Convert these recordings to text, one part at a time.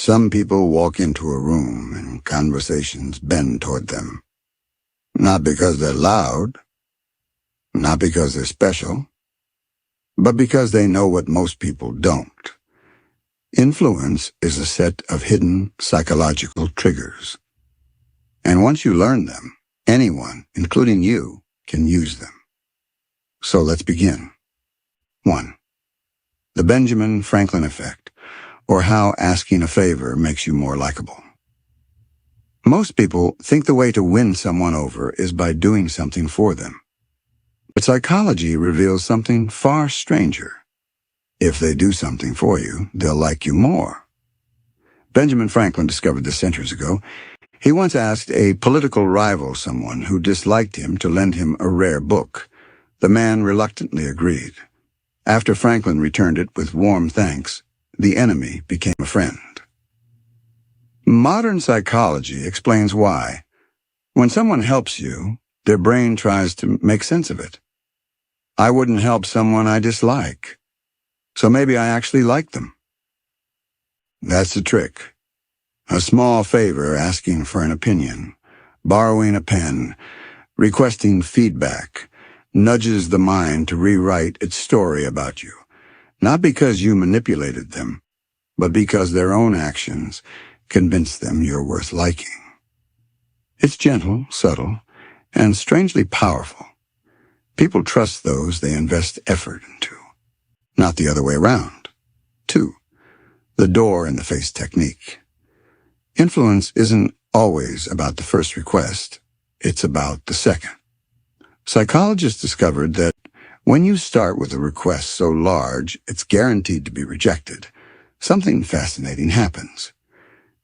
Some people walk into a room and conversations bend toward them. Not because they're loud, not because they're special, but because they know what most people don't. Influence is a set of hidden psychological triggers. And once you learn them, anyone, including you, can use them. So let's begin. 1. The Benjamin Franklin effect, or how asking a favor makes you more likable. Most people think the way to win someone over is by doing something for them. But psychology reveals something far stranger. If they do something for you, they'll like you more. Benjamin Franklin discovered this centuries ago. He once asked a political rival someone who disliked him to lend him a rare book. The man reluctantly agreed. After Franklin returned it with warm thanks, the enemy became a friend. Modern psychology explains why. When someone helps you, their brain tries to make sense of it. I wouldn't help someone I dislike, so maybe I actually like them. That's the trick. A small favor, asking for an opinion, borrowing a pen, requesting feedback, nudges the mind to rewrite its story about you, not because you manipulated them, but because their own actions convince them you're worth liking. It's gentle, subtle, and strangely powerful. People trust those they invest effort into, not the other way around. 2. The door-in-the-face technique. Influence isn't always about the first request. It's about the second. Psychologists discovered that when you start with a request so large it's guaranteed to be rejected, something fascinating happens.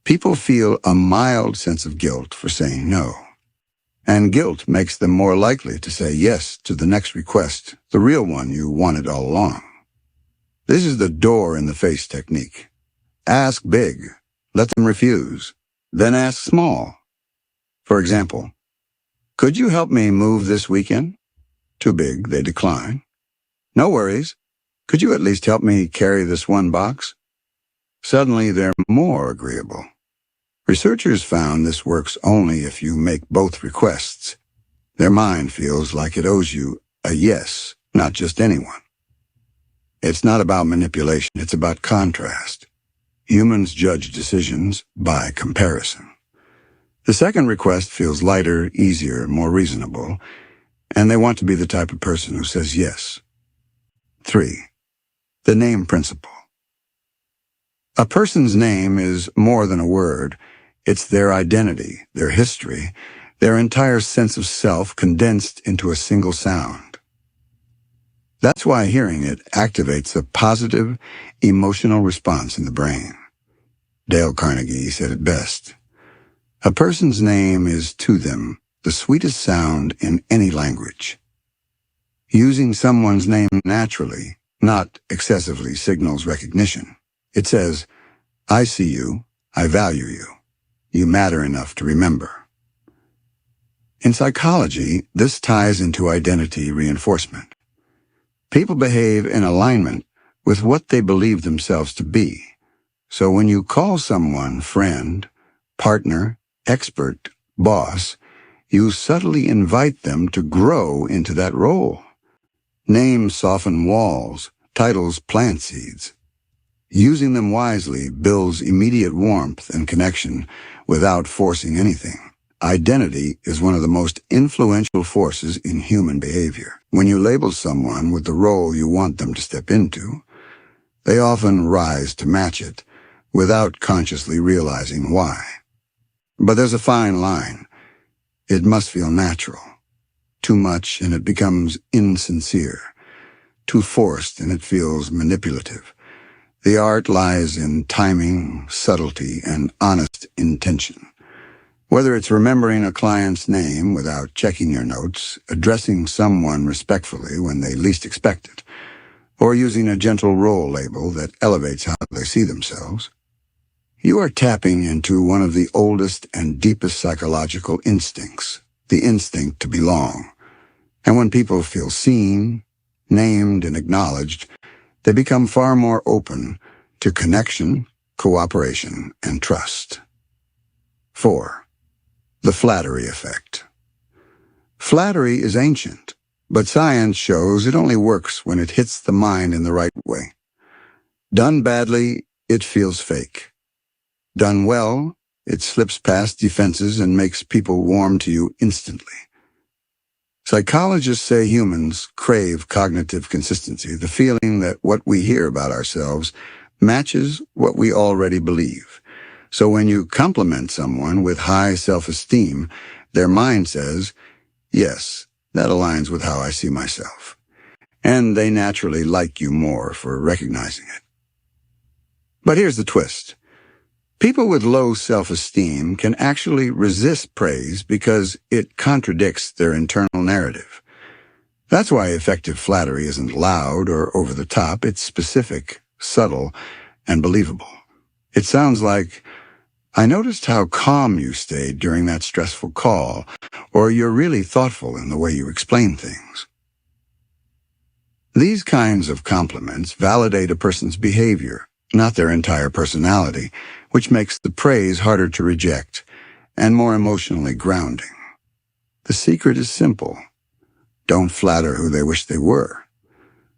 People feel a mild sense of guilt for saying no. And guilt makes them more likely to say yes to the next request, the real one you wanted all along. This is the door-in-the-face technique. Ask big, let them refuse, then ask small. For example, could you help me move this weekend? Too big, they decline. No worries. Could you at least help me carry this one box? Suddenly they're more agreeable. Researchers found this works only if you make both requests. Their mind feels like it owes you a yes, not just anyone. It's not about manipulation, it's about contrast. Humans judge decisions by comparison. The second request feels lighter, easier, more reasonable, and they want to be the type of person who says yes. 3. The name principle. A person's name is more than a word. It's their identity, their history, their entire sense of self condensed into a single sound. That's why hearing it activates a positive, emotional response in the brain. Dale Carnegie said it best. A person's name is to them the sweetest sound in any language. Using someone's name naturally, not excessively, signals recognition. It says, I see you, I value you. You matter enough to remember. In psychology, this ties into identity reinforcement. People behave in alignment with what they believe themselves to be. So when you call someone friend, partner, expert, boss, you subtly invite them to grow into that role. Names soften walls, titles plant seeds. Using them wisely builds immediate warmth and connection without forcing anything. Identity is one of the most influential forces in human behavior. When you label someone with the role you want them to step into, they often rise to match it without consciously realizing why. But there's a fine line. It must feel natural. Too much and it becomes insincere. Too forced and it feels manipulative. The art lies in timing, subtlety, and honest intention. Whether it's remembering a client's name without checking your notes, addressing someone respectfully when they least expect it, or using a gentle role label that elevates how they see themselves, you are tapping into one of the oldest and deepest psychological instincts, the instinct to belong. And when people feel seen, named, and acknowledged, they become far more open to connection, cooperation, and trust. 4. The flattery effect. Flattery is ancient, but science shows it only works when it hits the mind in the right way. Done badly, it feels fake. Done well, it slips past defenses and makes people warm to you instantly. Psychologists say humans crave cognitive consistency, the feeling that what we hear about ourselves matches what we already believe. So when you compliment someone with high self-esteem, their mind says, yes, that aligns with how I see myself. And they naturally like you more for recognizing it. But here's the twist. People with low self-esteem can actually resist praise because it contradicts their internal narrative. That's why effective flattery isn't loud or over the top. It's specific, subtle, and believable. It sounds like, I noticed how calm you stayed during that stressful call, or you're really thoughtful in the way you explain things. These kinds of compliments validate a person's behavior, not their entire personality, which makes the praise harder to reject and more emotionally grounding. The secret is simple. Don't flatter who they wish they were.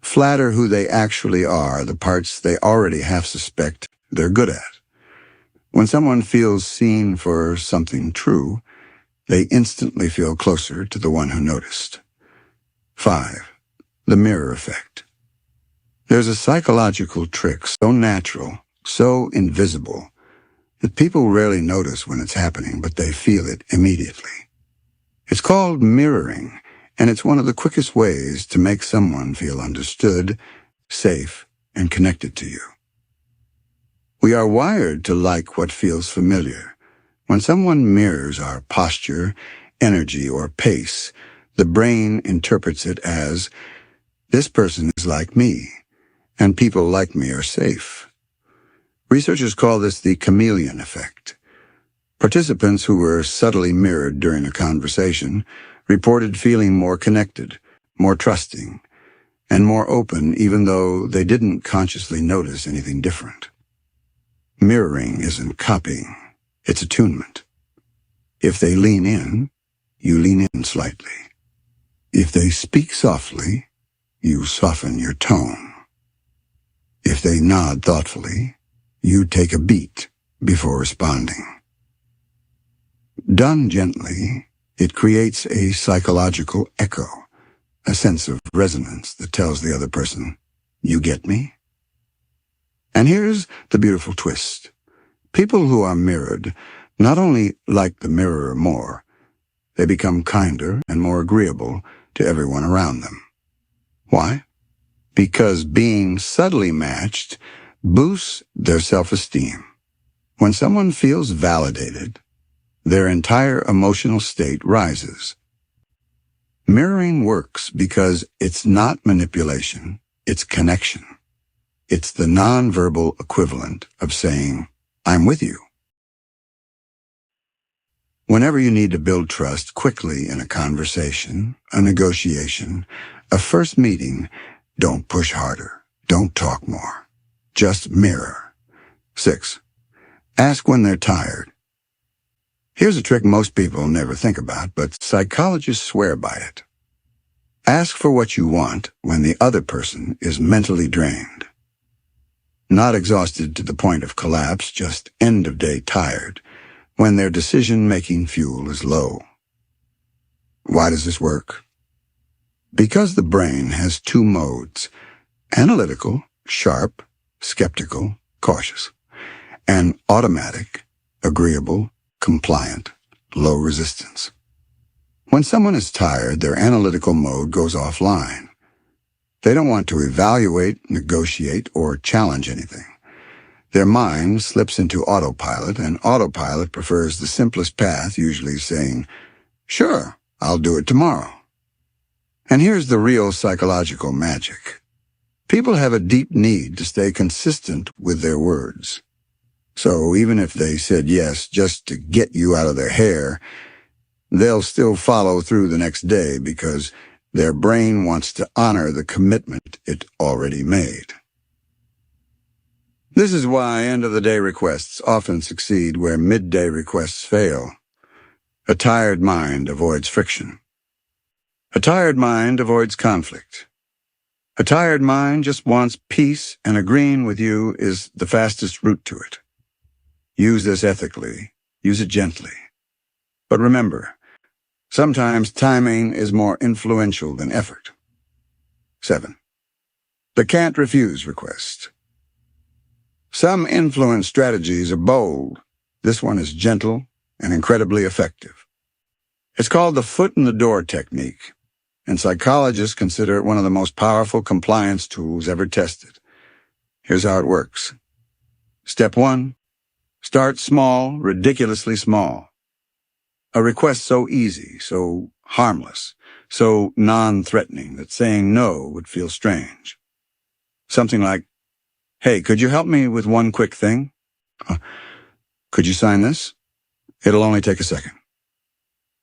Flatter who they actually are, the parts they already half suspect they're good at. When someone feels seen for something true, they instantly feel closer to the one who noticed. 5. The mirror effect. There's a psychological trick so natural, so invisible, that people rarely notice when it's happening, but they feel it immediately. It's called mirroring, and it's one of the quickest ways to make someone feel understood, safe, and connected to you. We are wired to like what feels familiar. When someone mirrors our posture, energy, or pace, the brain interprets it as, this person is like me, and people like me are safe. Researchers call this the chameleon effect. Participants who were subtly mirrored during a conversation reported feeling more connected, more trusting, and more open even though they didn't consciously notice anything different. Mirroring isn't copying, it's attunement. If they lean in, you lean in slightly. If they speak softly, you soften your tone. If they nod thoughtfully, you take a beat before responding. Done gently, it creates a psychological echo, a sense of resonance that tells the other person, you get me? And here's the beautiful twist. People who are mirrored not only like the mirror more, they become kinder and more agreeable to everyone around them. Why? Because being subtly matched boosts their self-esteem. When someone feels validated, their entire emotional state rises. Mirroring works because it's not manipulation, it's connection. It's the nonverbal equivalent of saying, I'm with you. Whenever you need to build trust quickly in a conversation, a negotiation, a first meeting, don't push harder. Don't talk more. Just mirror. 6. Ask when they're tired. Here's a trick most people never think about, but psychologists swear by it. Ask for what you want when the other person is mentally drained. Not exhausted to the point of collapse, just end-of-day tired, when their decision-making fuel is low. Why does this work? Because the brain has two modes, analytical, sharp, skeptical, cautious, and automatic, agreeable, compliant, low resistance. When someone is tired, their analytical mode goes offline. They don't want to evaluate, negotiate, or challenge anything. Their mind slips into autopilot, and autopilot prefers the simplest path, usually saying, sure, I'll do it tomorrow. And here's the real psychological magic. People have a deep need to stay consistent with their words. So even if they said yes just to get you out of their hair, they'll still follow through the next day because their brain wants to honor the commitment it already made. This is why end-of-the-day requests often succeed where midday requests fail. A tired mind avoids friction. A tired mind avoids conflict. A tired mind just wants peace, and agreeing with you is the fastest route to it. Use this ethically. Use it gently. But remember, sometimes timing is more influential than effort. 7. The can't refuse request. Some influence strategies are bold. This one is gentle and incredibly effective. It's called the foot-in-the-door technique, and psychologists consider it one of the most powerful compliance tools ever tested. Here's how it works. Step 1. Start small, ridiculously small. A request so easy, so harmless, so non-threatening that saying no would feel strange. Something like, "Hey, could you help me with one quick thing? Could you sign this? It'll only take a second."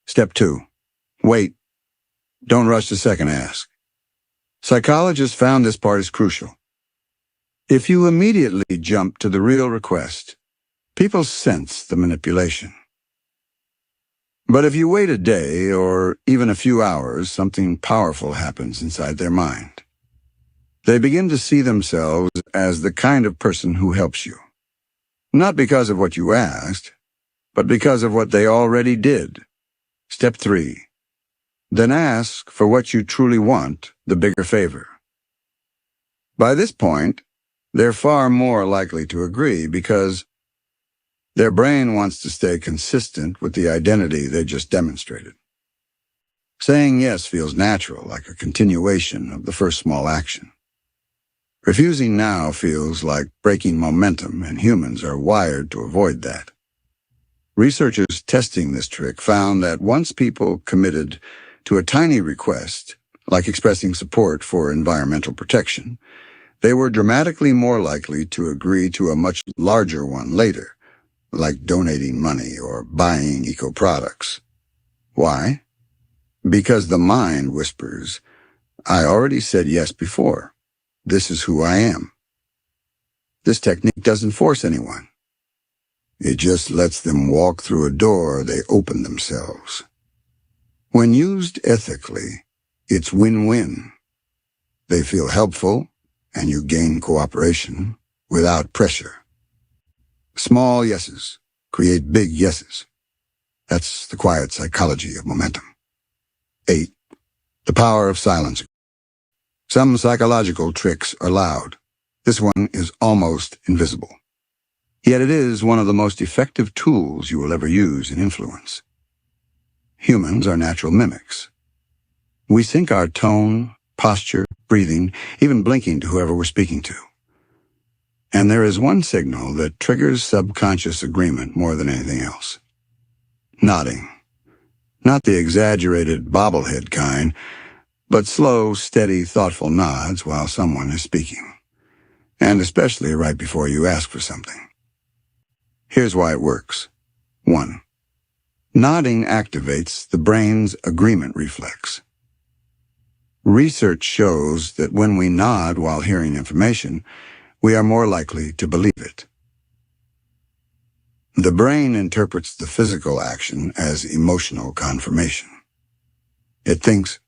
Step 2. Wait. Don't rush the second ask. Psychologists found this part is crucial. If you immediately jump to the real request, people sense the manipulation. But if you wait a day or even a few hours, something powerful happens inside their mind. They begin to see themselves as the kind of person who helps you. Not because of what you asked, but because of what they already did. Step 3. Then ask for what you truly want, the bigger favor. By this point, they're far more likely to agree because their brain wants to stay consistent with the identity they just demonstrated. Saying yes feels natural, like a continuation of the first small action. Refusing now feels like breaking momentum, and humans are wired to avoid that. Researchers testing this trick found that once people committed to a tiny request, like expressing support for environmental protection, they were dramatically more likely to agree to a much larger one later, like donating money or buying eco-products. Why? Because the mind whispers, "I already said yes before. This is who I am." This technique doesn't force anyone. It just lets them walk through a door they open themselves. When used ethically, it's win-win. They feel helpful, and you gain cooperation without pressure. Small yeses create big yeses. That's the quiet psychology of momentum. 8. The power of silence. Some psychological tricks are loud. This one is almost invisible. Yet it is one of the most effective tools you will ever use in influence. Humans are natural mimics. We sync our tone, posture, breathing, even blinking to whoever we're speaking to. And there is one signal that triggers subconscious agreement more than anything else. Nodding. Not the exaggerated bobblehead kind, but slow, steady, thoughtful nods while someone is speaking. And especially right before you ask for something. Here's why it works. 1. Nodding activates the brain's agreement reflex. Research shows that when we nod while hearing information, we are more likely to believe it. The brain interprets the physical action as emotional confirmation. It thinks,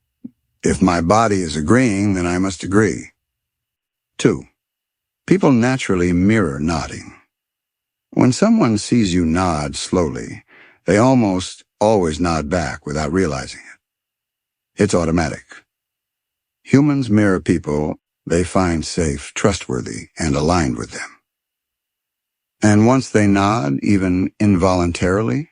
if my body is agreeing, then I must agree. 2. People naturally mirror nodding. When someone sees you nod slowly, they almost always nod back without realizing it. It's automatic. Humans mirror people they find safe, trustworthy, and aligned with them. And once they nod, even involuntarily,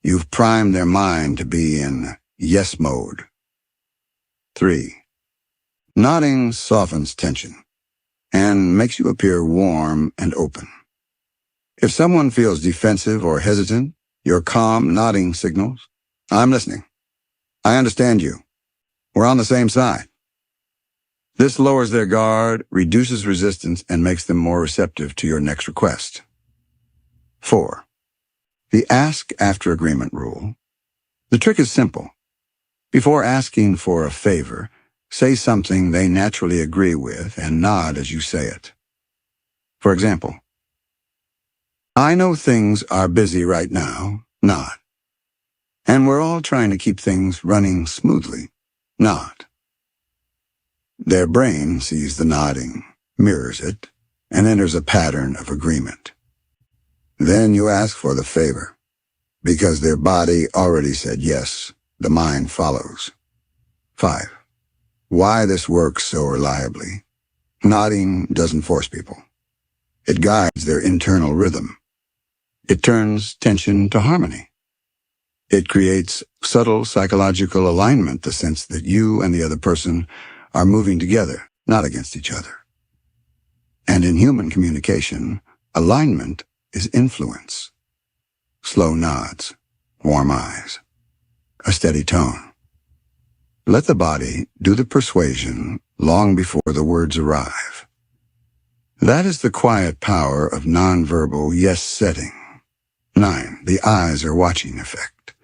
you've primed their mind to be in yes mode. 3. Nodding softens tension and makes you appear warm and open. If someone feels defensive or hesitant, your calm nodding signals, "I'm listening. I understand you. We're on the same side." This lowers their guard, reduces resistance, and makes them more receptive to your next request. 4. The ask after agreement rule. The trick is simple. Before asking for a favor, say something they naturally agree with and nod as you say it. For example, I know things are busy right now, nod. And we're all trying to keep things running smoothly, nod. Their brain sees the nodding, mirrors it, and enters a pattern of agreement. Then you ask for the favor. Because their body already said yes, the mind follows. 5. Why this works so reliably. Nodding doesn't force people. It guides their internal rhythm. It turns tension to harmony. It creates subtle psychological alignment, the sense that you and the other person are moving together, not against each other. And in human communication, alignment is influence. Slow nods, warm eyes, a steady tone. Let the body do the persuasion long before the words arrive. That is the quiet power of nonverbal yes-setting. 9. The eyes are watching effect.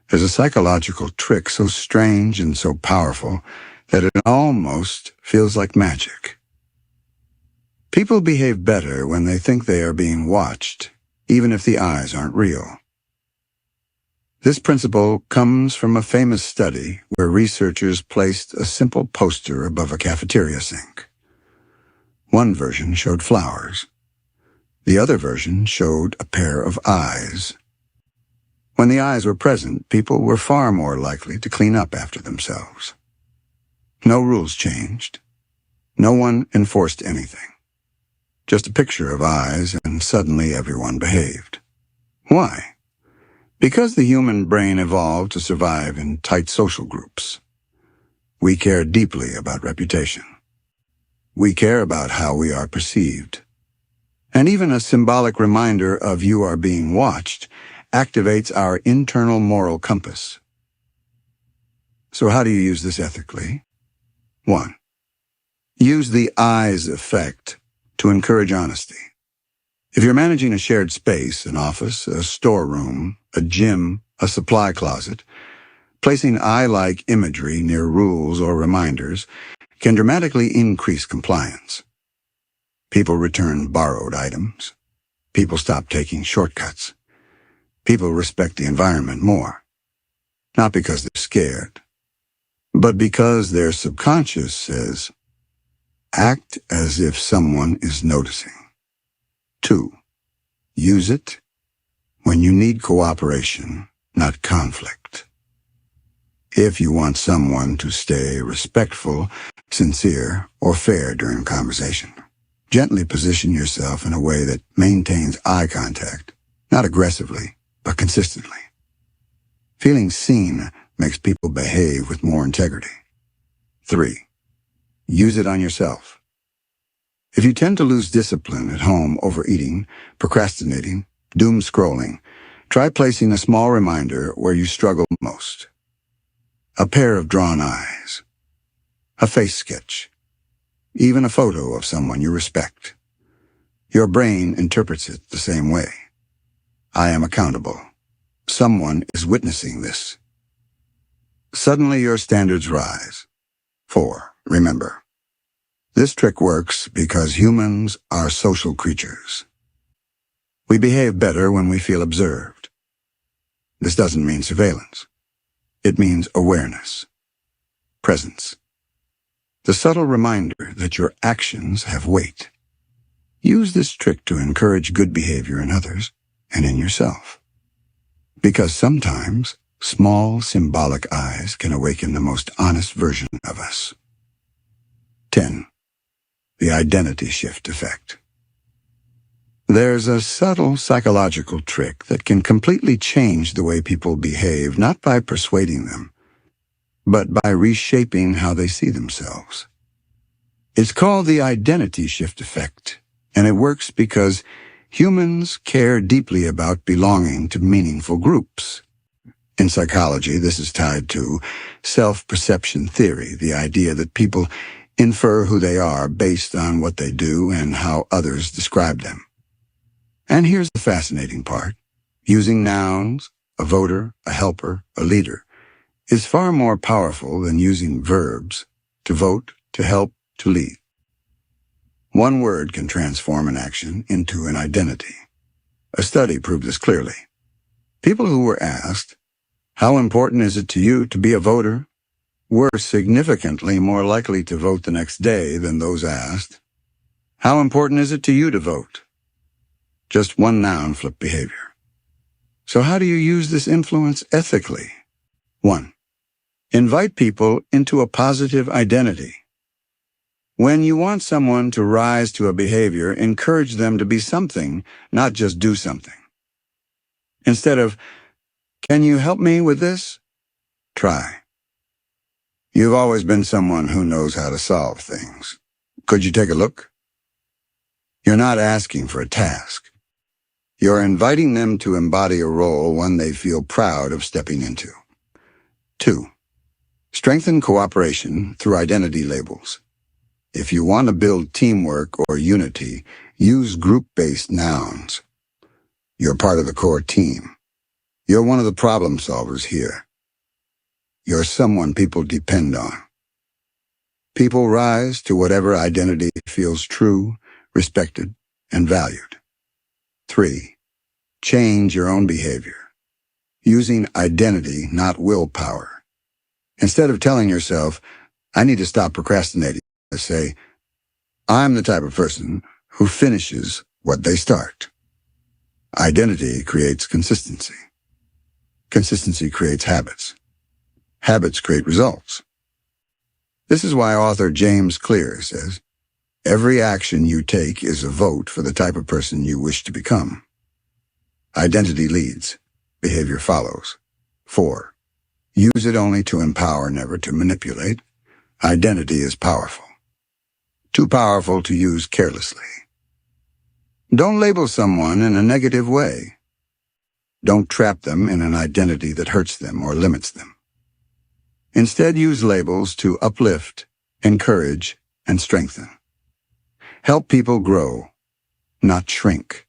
There's a psychological trick so strange and so powerful that it almost feels like magic. People behave better when they think they are being watched, even if the eyes aren't real. This principle comes from a famous study where researchers placed a simple poster above a cafeteria sink. One version showed flowers. The other version showed a pair of eyes. When the eyes were present, people were far more likely to clean up after themselves. No rules changed. No one enforced anything. Just a picture of eyes, and suddenly everyone behaved. Why? Because the human brain evolved to survive in tight social groups. We care deeply about reputation. We care about how we are perceived. And even a symbolic reminder of you are being watched activates our internal moral compass. So how do you use this ethically? 1. Use the eyes effect to encourage honesty. If you're managing a shared space, an office, a storeroom, a gym, a supply closet, placing eye-like imagery near rules or reminders can dramatically increase compliance. People return borrowed items. People stop taking shortcuts. People respect the environment more. Not because they're scared, but because their subconscious says, act as if someone is noticing. 2. Use it when you need cooperation, not conflict. If you want someone to stay respectful, sincere, or fair during conversation, gently position yourself in a way that maintains eye contact, not aggressively, but consistently. Feeling seen makes people behave with more integrity. 3. Use it on yourself. If you tend to lose discipline at home over eating, procrastinating, doom scrolling, try placing a small reminder where you struggle most. A pair of drawn eyes, a face sketch, even a photo of someone you respect. Your brain interprets it the same way. I am accountable. Someone is witnessing this. Suddenly your standards rise. 4. Remember, this trick works because humans are social creatures. We behave better when we feel observed. This doesn't mean surveillance. It means awareness, presence. The subtle reminder that your actions have weight. Use this trick to encourage good behavior in others and in yourself. Because sometimes small symbolic eyes can awaken the most honest version of us. 10. The identity shift effect. There's a subtle psychological trick that can completely change the way people behave, not by persuading them, but by reshaping how they see themselves. It's called the identity shift effect, and it works because humans care deeply about belonging to meaningful groups. In psychology, this is tied to self-perception theory, the idea that people infer who they are based on what they do and how others describe them. And here's the fascinating part. Using nouns, a voter, a helper, a leader, is far more powerful than using verbs to vote, to help, to lead. One word can transform an action into an identity. A study proved this clearly. People who were asked, "How important is it to you to be a voter?" were significantly more likely to vote the next day than those asked, "How important is it to you to vote?" Just one noun flipped behavior. So how do you use this influence ethically? 1. Invite people into a positive identity. When you want someone to rise to a behavior, encourage them to be something, not just do something. Instead of, "Can you help me with this?" Try, "You've always been someone who knows how to solve things. Could you take a look?" You're not asking for a task. You're inviting them to embody a role one they feel proud of stepping into. 2. Strengthen cooperation through identity labels. If you want to build teamwork or unity, use group-based nouns. You're part of the core team. You're one of the problem solvers here. You're someone people depend on. People rise to whatever identity feels true, respected, and valued. 3. Change your own behavior. Using identity, not willpower. Instead of telling yourself, "I need to stop procrastinating," say, "I'm the type of person who finishes what they start." Identity creates consistency. Consistency creates habits. Habits create results. This is why author James Clear says, "Every action you take is a vote for the type of person you wish to become." Identity leads. Behavior follows. 4. Use it only to empower, never to manipulate. Identity is powerful. Too powerful to use carelessly. Don't label someone in a negative way. Don't trap them in an identity that hurts them or limits them. Instead, use labels to uplift, encourage, and strengthen. Help people grow, not shrink.